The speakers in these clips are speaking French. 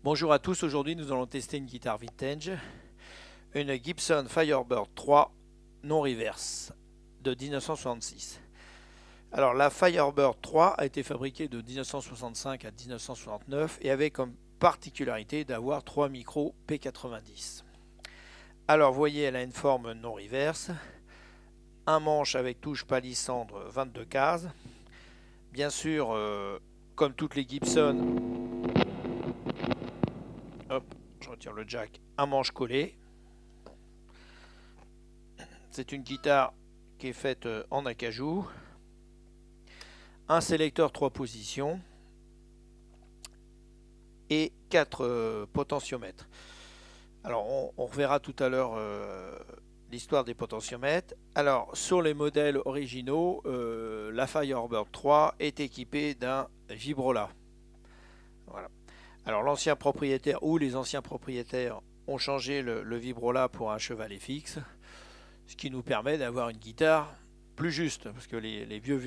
Bonjour à tous, aujourd'hui nous allons tester une guitare vintage, une Gibson Firebird 3 non reverse de 1966. Alors la Firebird 3 a été fabriquée de 1965 à 1969 et avait comme particularité d'avoir 3 micros P90. Alors vous voyez, elle a une forme non reverse, un manche avec touche palissandre 22 cases. Bien sûr, comme toutes les Gibson, hop, je retire le jack, un manche collé. C'est une guitare qui est faite en acajou, un sélecteur 3 positions et 4 potentiomètres. Alors on reverra tout à l'heure l'histoire des potentiomètres. Alors sur les modèles originaux, la Firebird 3 est équipée d'un vibrola. Voilà. Alors l'ancien propriétaire ou les anciens propriétaires ont changé le vibrola pour un chevalet fixe, ce qui nous permet d'avoir une guitare plus juste, parce que les vieux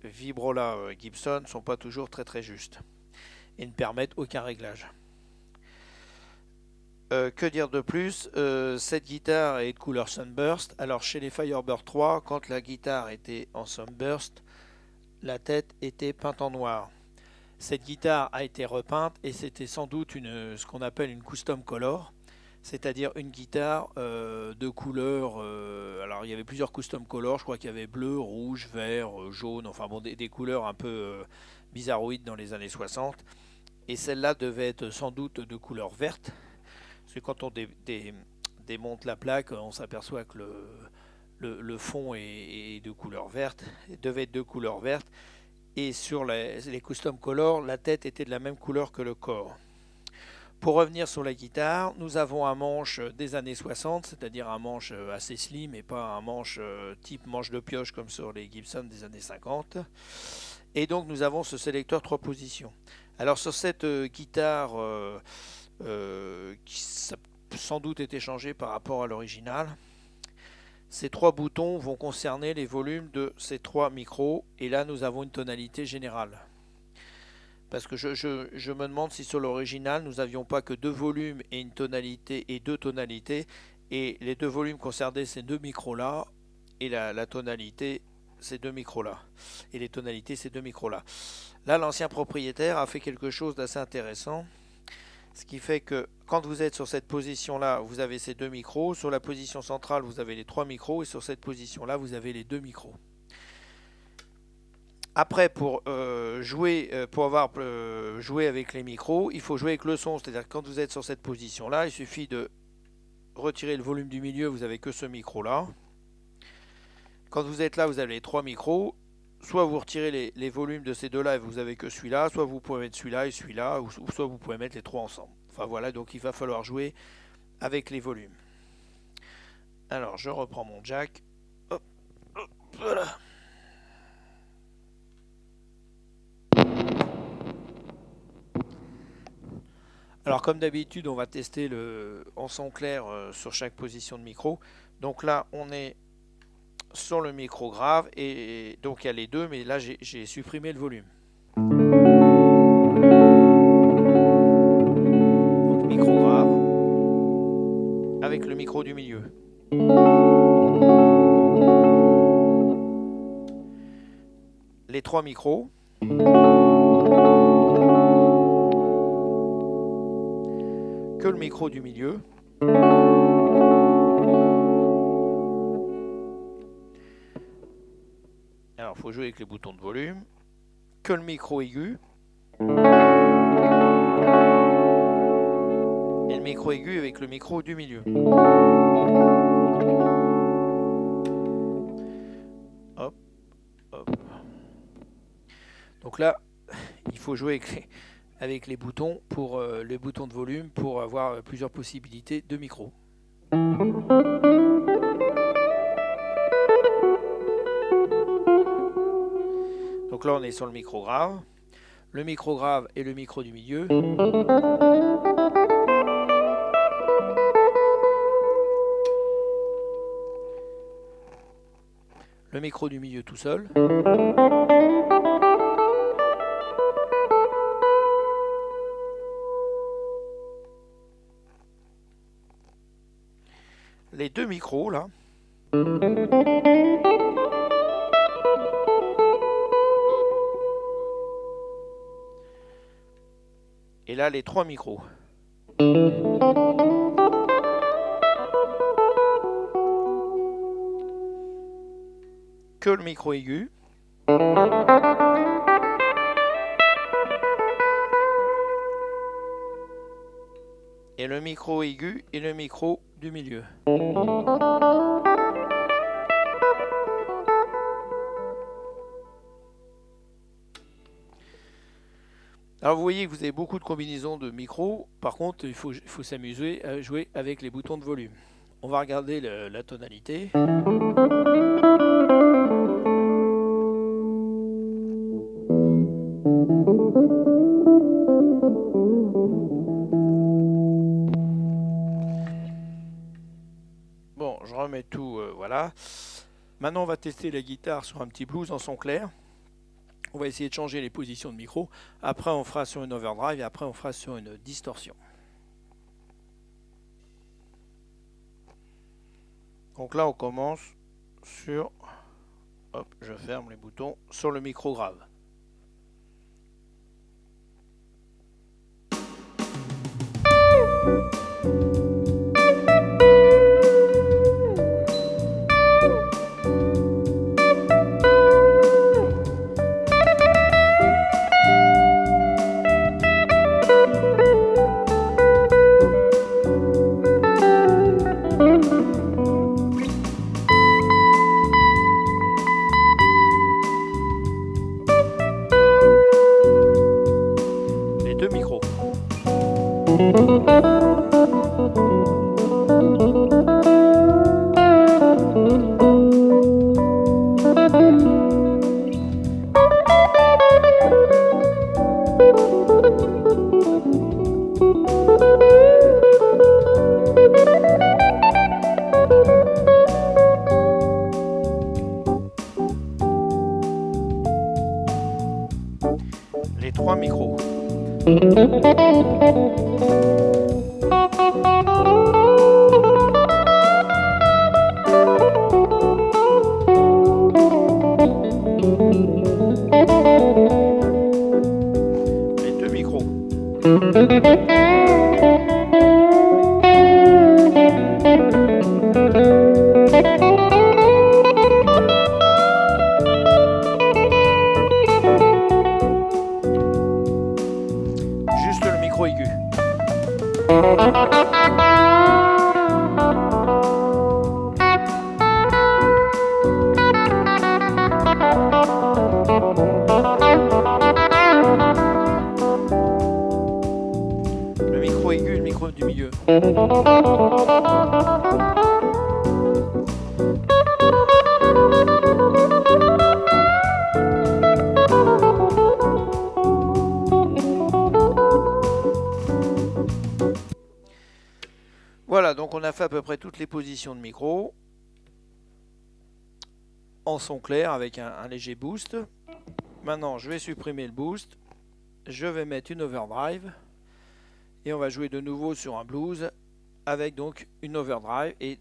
vibrola Gibson ne sont pas toujours très justes et ne permettent aucun réglage. Que dire de plus, cette guitare est de couleur Sunburst. Alors chez les Firebird 3, quand la guitare était en Sunburst, la tête était peinte en noir. Cette guitare a été repeinte et c'était sans doute ce qu'on appelle une custom color, c'est-à-dire une guitare de couleur. Alors il y avait plusieurs custom colors, je crois qu'il y avait bleu, rouge, vert, jaune, enfin bon, des couleurs un peu bizarroïdes dans les années 60. Et celle-là devait être sans doute de couleur verte, parce que quand on démonte la plaque, on s'aperçoit que le fond est de couleur verte, il devait être de couleur verte. Et sur les custom colors, la tête était de la même couleur que le corps. Pour revenir sur la guitare, nous avons un manche des années 60, c'est-à-dire un manche assez slim et pas un manche type manche de pioche comme sur les Gibson des années 50. Et donc nous avons ce sélecteur 3 positions. Alors sur cette guitare qui a sans doute été changée par rapport à l'original, ces 3 boutons vont concerner les volumes de ces 3 micros et là nous avons une tonalité générale. Parce que je me demande si sur l'original nous n'avions pas que 2 volumes et une tonalité et 2 tonalités, et les 2 volumes concernaient ces 2 micros là et la tonalité ces 2 micros là et les tonalités ces 2 micros là. Là l'ancien propriétaire a fait quelque chose d'assez intéressant, ce qui fait que quand vous êtes sur cette position là vous avez ces 2 micros, sur la position centrale vous avez les 3 micros et sur cette position là vous avez les 2 micros. Après, pour jouer avec les micros, il faut jouer avec le son. C'est-à-dire que quand vous êtes sur cette position-là, il suffit de retirer le volume du milieu, vous n'avez que ce micro-là. Quand vous êtes là, vous avez les 3 micros. Soit vous retirez les volumes de ces deux-là et vous n'avez que celui-là, soit vous pouvez mettre celui-là et celui-là, ou soit vous pouvez mettre les 3 ensemble. Enfin voilà, donc il va falloir jouer avec les volumes. Alors, je reprends mon jack. Hop, hop, voilà. Alors comme d'habitude, on va tester en son clair sur chaque position de micro. Donc là, on est sur le micro grave et donc il y a les deux, mais là j'ai supprimé le volume. Donc micro grave avec le micro du milieu. Les 3 micros. Que le micro du milieu. Alors il faut jouer avec les boutons de volume. Que le micro aigu. Et le micro aigu avec le micro du milieu. Hop, hop. Donc là, il faut jouer avec les boutons pour les boutons de volume pour avoir plusieurs possibilités de micro. Donc là on est sur le micro grave et le micro du milieu. Le micro du milieu tout seul. les deux micros là. Et là les trois micros. Que le micro aigu. Et le micro aigu et le micro du milieu. Alors vous voyez que vous avez beaucoup de combinaisons de micros. Par contre, il faut s'amuser à jouer avec les boutons de volume. On va regarder la tonalité. Bon, je remets tout, voilà. Maintenant, on va tester la guitare sur un petit blues en son clair. On va essayer de changer les positions de micro. Après, on fera sur une overdrive et après, on fera sur une distorsion. Donc là, on commence sur... Hop, je ferme les boutons sur le micro grave. Micro. Les trois micros. Les deux micros. Juste le micro aigu. Le micro aigu, le micro du milieu. Voilà, donc on a fait à peu près toutes les positions de micro en son clair avec un léger boost. Maintenant, je vais supprimer le boost. Je vais mettre une overdrive et on va jouer de nouveau sur un blues avec donc une overdrive et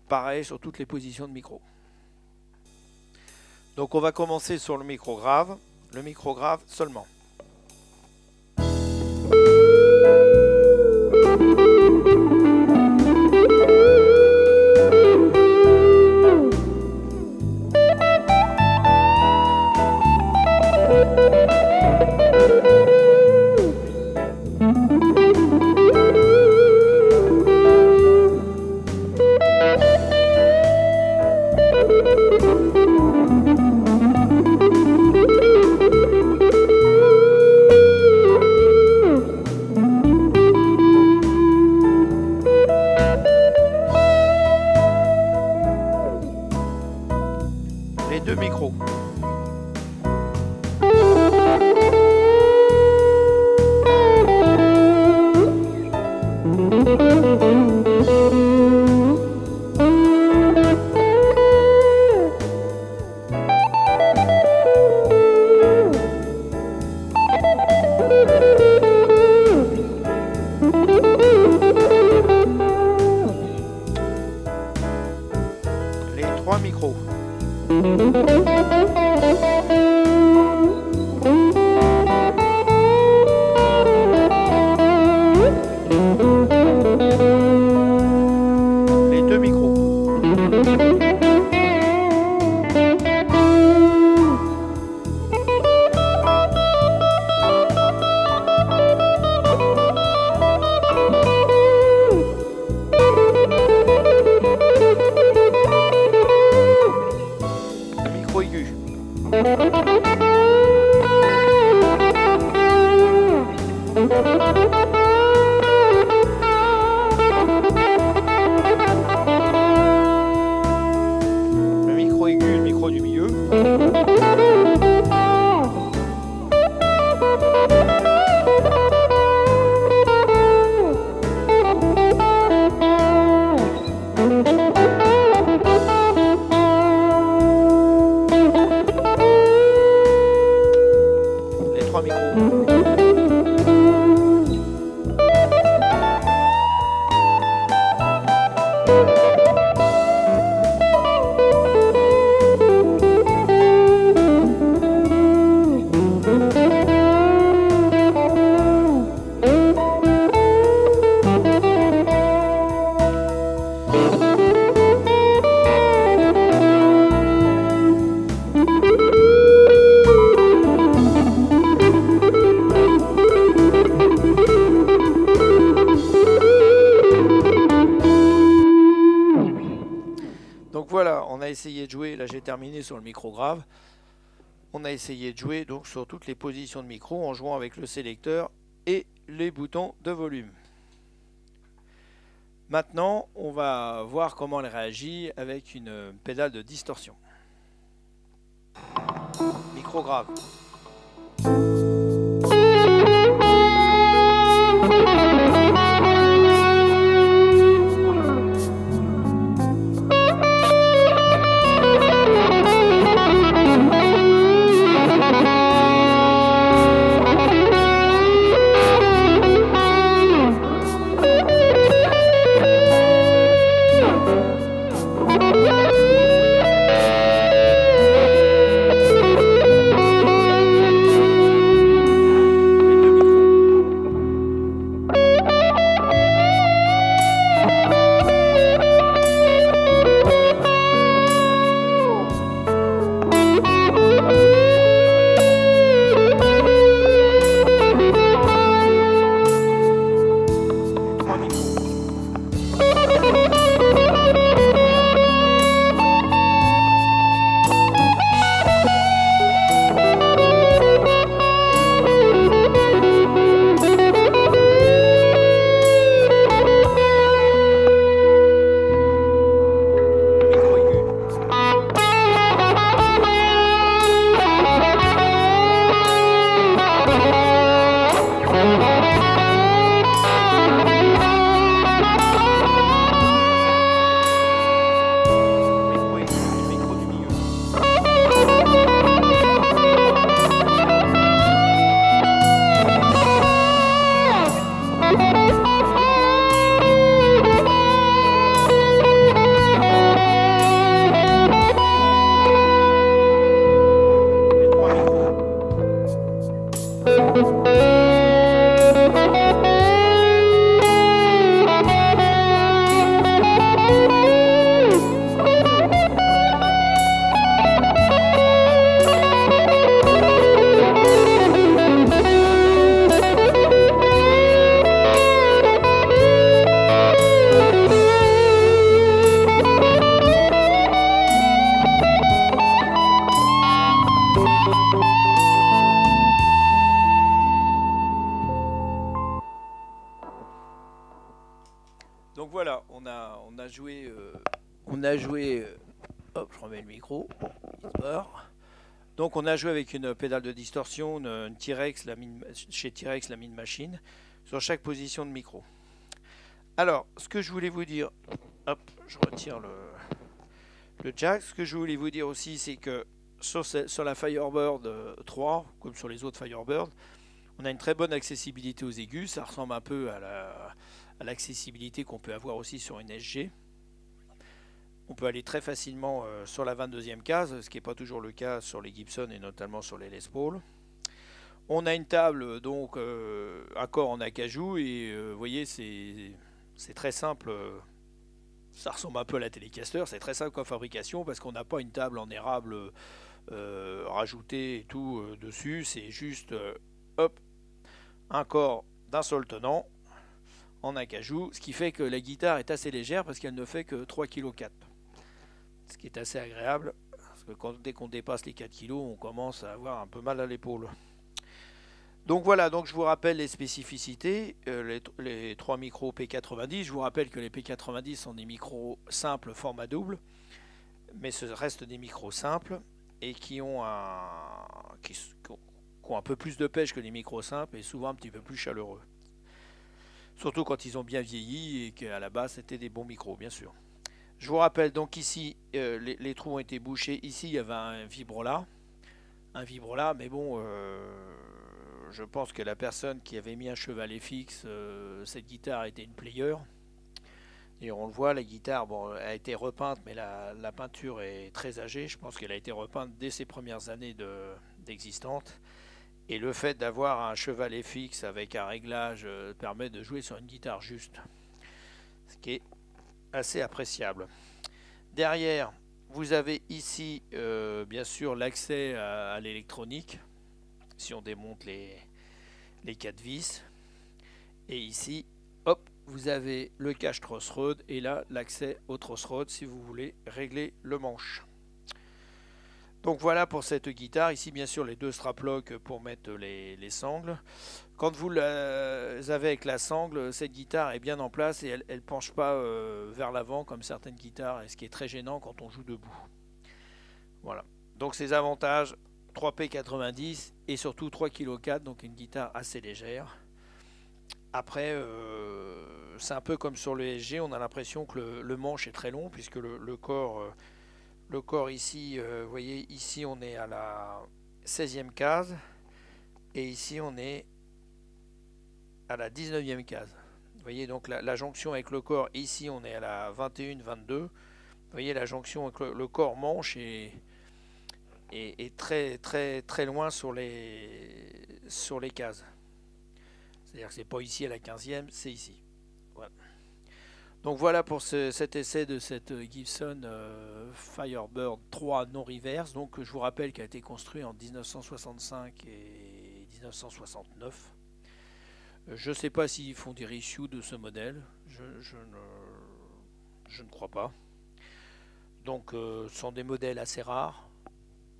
pareil sur toutes les positions de micro. Donc on va commencer sur le micro grave seulement. essayé de jouer, là j'ai terminé sur le micro grave, on a essayé de jouer donc sur toutes les positions de micro en jouant avec le sélecteur et les boutons de volume. Maintenant, on va voir comment elle réagit avec une pédale de distorsion. Micro grave. Donc voilà, on a joué, hop, je remets le micro, il se barre. Donc on a joué avec une pédale de distorsion, une T-Rex, chez T-Rex, la Mean Machine, sur chaque position de micro. Alors, ce que je voulais vous dire, hop, je retire le jack. Ce que je voulais vous dire aussi, c'est que sur la Firebird 3, comme sur les autres Firebird, on a une très bonne accessibilité aux aigus. Ça ressemble un peu à l'accessibilité qu'on peut avoir aussi sur une SG. On peut aller très facilement sur la 22e case, ce qui n'est pas toujours le cas sur les Gibson et notamment sur les Les Paul. On a une table, donc un corps en acajou, et vous voyez, c'est très simple. Ça ressemble un peu à la Telecaster, c'est très simple comme fabrication parce qu'on n'a pas une table en érable rajoutée et tout dessus. C'est juste hop, un corps d'un seul tenant en acajou, ce qui fait que la guitare est assez légère parce qu'elle ne fait que 3,4 kg. Ce qui est assez agréable, parce que dès qu'on dépasse les 4 kg, on commence à avoir un peu mal à l'épaule. Donc voilà, donc je vous rappelle les spécificités, les 3 micros P90. Je vous rappelle que les P90 sont des micros simples format double, mais ce reste des micros simples et qui ont un peu plus de pêche que les micros simples et souvent un petit peu plus chaleureux. Surtout quand ils ont bien vieilli et qu'à la base c'était des bons micros, bien sûr. Je vous rappelle donc ici, les trous ont été bouchés. Ici il y avait un vibrola, mais bon, je pense que la personne qui avait mis un chevalet fixe, cette guitare était une player. Et on le voit, la guitare, bon, elle a été repeinte, mais la peinture est très âgée. Je pense qu'elle a été repeinte dès ses premières années d'existence. Et le fait d'avoir un chevalet fixe avec un réglage permet de jouer sur une guitare juste, ce qui est assez appréciable. Derrière, vous avez ici bien sûr l'accès à l'électronique, si on démonte les 4 vis. Et ici, hop, vous avez le cache Crossroad et là l'accès au Crossroad si vous voulez régler le manche. Donc voilà pour cette guitare. Ici bien sûr les deux strap-locks pour mettre les sangles. Quand vous avez avec la sangle, cette guitare est bien en place et elle ne penche pas vers l'avant comme certaines guitares, ce qui est très gênant quand on joue debout. Voilà. Donc ces avantages, 3P90 et surtout 3,4 kg, donc une guitare assez légère. Après, c'est un peu comme sur le SG, on a l'impression que le manche est très long puisque le corps ici, vous voyez, ici on est à la 16e case et ici on est à la 19e case. Vous voyez donc la jonction avec le corps, ici on est à la 21, 22. Vous voyez la jonction avec le corps manche est très loin sur les cases. C'est-à-dire que c'est pas ici à la 15e, c'est ici. Voilà. Donc voilà pour cet essai de cette Gibson Firebird 3 non reverse. Donc je vous rappelle qu'elle a été construite en 1965 et 1969. Je ne sais pas s'ils font des reissues de ce modèle. Je ne crois pas. Donc ce sont des modèles assez rares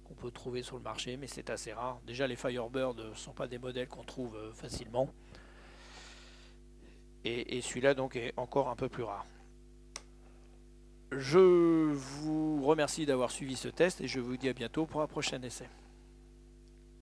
qu'on peut trouver sur le marché, mais c'est assez rare. Déjà les Firebird ne sont pas des modèles qu'on trouve facilement. Et celui-là donc est encore un peu plus rare. Je vous remercie d'avoir suivi ce test et je vous dis à bientôt pour un prochain essai.